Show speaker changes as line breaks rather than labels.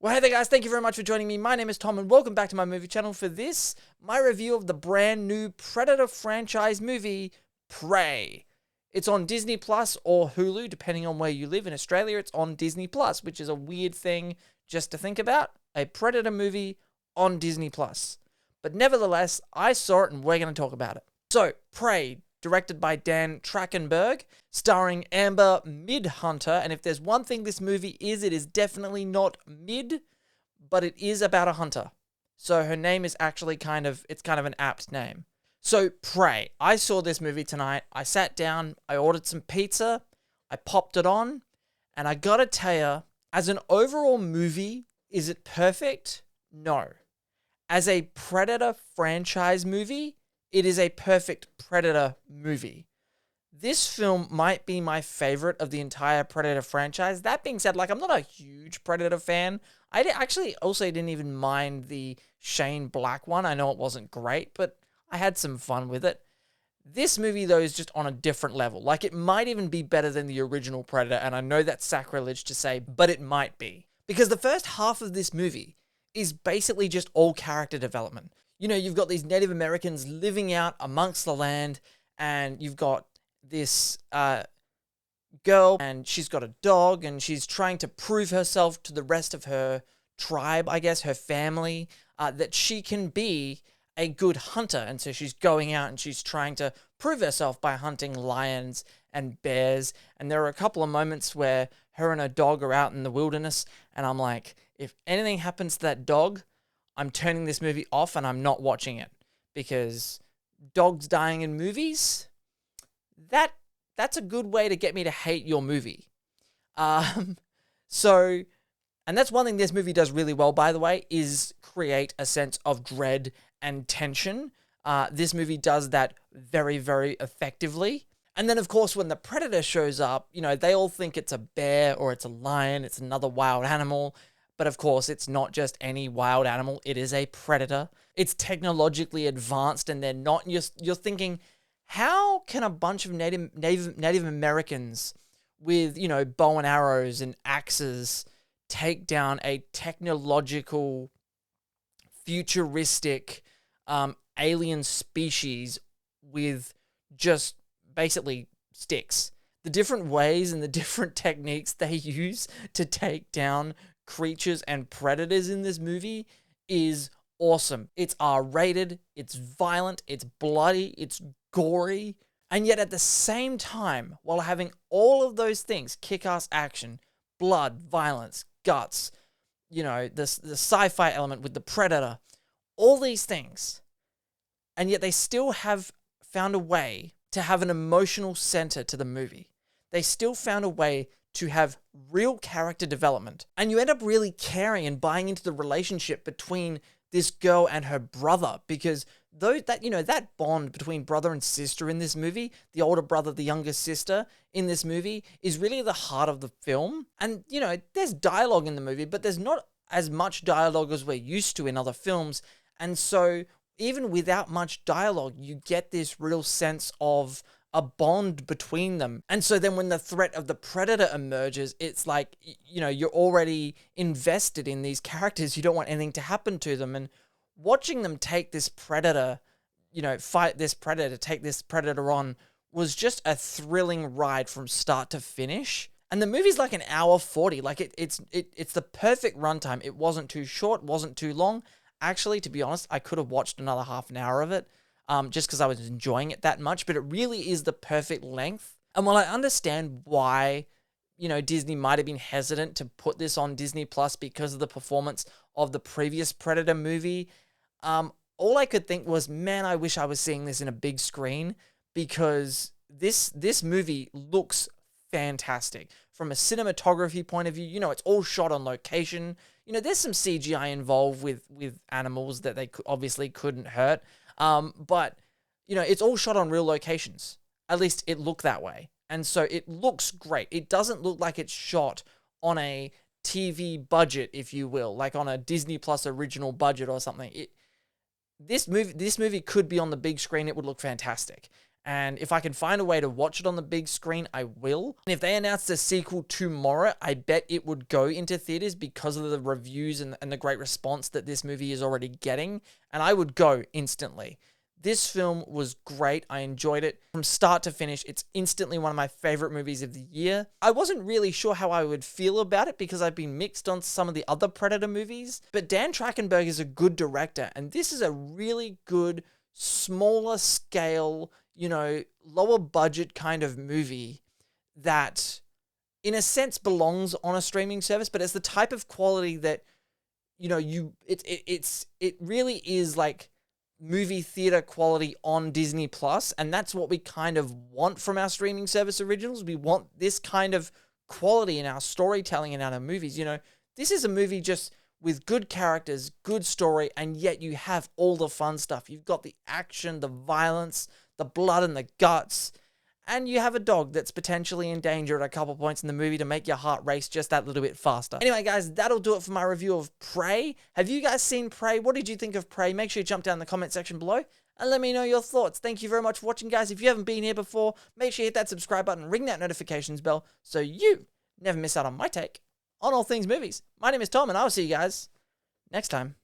Well, hey there guys, thank you very much for joining me. My name is Tom and welcome back to my movie channel for this, my review of the brand new Predator franchise movie, Prey. It's on Disney Plus or Hulu, depending on where you live. In Australia, it's on Disney Plus, which is a weird thing just to think about. A Predator movie on Disney Plus. But nevertheless, I saw it and we're going to talk about it. So, Prey, directed by Dan Trachtenberg, starring Amber Midhunter. And if there's one thing this movie is, it is definitely not mid, but it is about a hunter. So her name is actually kind of an apt name. So Prey, I saw this movie tonight. I sat down, I ordered some pizza, I popped it on, and I gotta tell you, as an overall movie, is it perfect? No. As a Predator franchise movie, it is a perfect Predator movie. This film might be my favorite of the entire Predator franchise. That being said, I'm not a huge Predator fan. I actually also didn't even mind the Shane Black one. I know it wasn't great, but I had some fun with it. This movie, though, is just on a different level. It might even be better than the original Predator, and I know that's sacrilege to say, but it might be. Because the first half of this movie is basically just all character development. You know, you've got these Native Americans living out amongst the land, and you've got this girl, and she's got a dog, and she's trying to prove herself to the rest of her tribe, I guess, her family, that she can be a good hunter. And so she's going out and she's trying to prove herself by hunting lions and bears. And there are a couple of moments where her and her dog are out in the wilderness, and I'm like, if anything happens to that dog, I'm turning this movie off and I'm not watching it, because dogs dying in movies, that's a good way to get me to hate your movie. And that's one thing this movie does really well, by the way, is create a sense of dread and tension. This movie does that very, very effectively. And then, of course, when the Predator shows up, they all think it's a bear or it's a lion, it's another wild animal. But of course, it's not just any wild animal. It is a predator. It's technologically advanced, and they're not. You're thinking, how can a bunch of Native Americans with, bow and arrows and axes take down a technological, futuristic alien species with just basically sticks? The different ways and the different techniques they use to take down creatures and predators in this movie is awesome. It's R-rated, it's violent, it's bloody, it's gory, and yet at the same time, while having all of those things, kick-ass action, blood, violence, guts, the sci-fi element with the predator, all these things, and yet they still have found a way to have an emotional center to the movie. They still found a way to have real character development. And you end up really caring and buying into the relationship between this girl and her brother, because that bond between brother and sister in this movie, the older brother, the younger sister in this movie, is really the heart of the film. And, there's dialogue in the movie, but there's not as much dialogue as we're used to in other films. And so even without much dialogue, you get this real sense of a bond between them. And so then when the threat of the predator emerges, it's like, you're already invested in these characters. You don't want anything to happen to them. And watching them take this predator, fight this predator, take this predator on, was just a thrilling ride from start to finish. And the movie's like an hour 40. It's the perfect runtime. It wasn't too short, wasn't too long. Actually, to be honest, I could have watched another half an hour of it, just because I was enjoying it that much, but it really is the perfect length. And while I understand why, Disney might have been hesitant to put this on Disney Plus because of the performance of the previous Predator movie, all I could think was, man, I wish I was seeing this in a big screen, because this movie looks fantastic. From a cinematography point of view, it's all shot on location. There's some CGI involved with animals that they obviously couldn't hurt. But, it's all shot on real locations. At least it looked that way. And so it looks great. It doesn't look like it's shot on a TV budget, if you will, like on a Disney Plus original budget or something. This movie could be on the big screen. It would look fantastic. And if I can find a way to watch it on the big screen, I will. And if they announced a sequel tomorrow, I bet it would go into theaters because of the reviews and the great response that this movie is already getting. And I would go instantly. This film was great. I enjoyed it from start to finish. It's instantly one of my favorite movies of the year. I wasn't really sure how I would feel about it because I've been mixed on some of the other Predator movies. But Dan Trachtenberg is a good director, and this is a really good, smaller scale, lower budget kind of movie that, in a sense, belongs on a streaming service, but it's the type of quality that, it really is like movie theater quality on Disney Plus, and that's what we kind of want from our streaming service originals. We want this kind of quality in our storytelling and our movies. This is a movie just with good characters, good story, and yet you have all the fun stuff. You've got the action, the violence, the blood and the guts, and you have a dog that's potentially in danger at a couple points in the movie to make your heart race just that little bit faster. Anyway, guys, that'll do it for my review of Prey. Have you guys seen Prey? What did you think of Prey? Make sure you jump down in the comment section below and let me know your thoughts. Thank you very much for watching, guys. If you haven't been here before, make sure you hit that subscribe button, ring that notifications bell so you never miss out on my take on all things movies. My name is Tom, and I'll see you guys next time.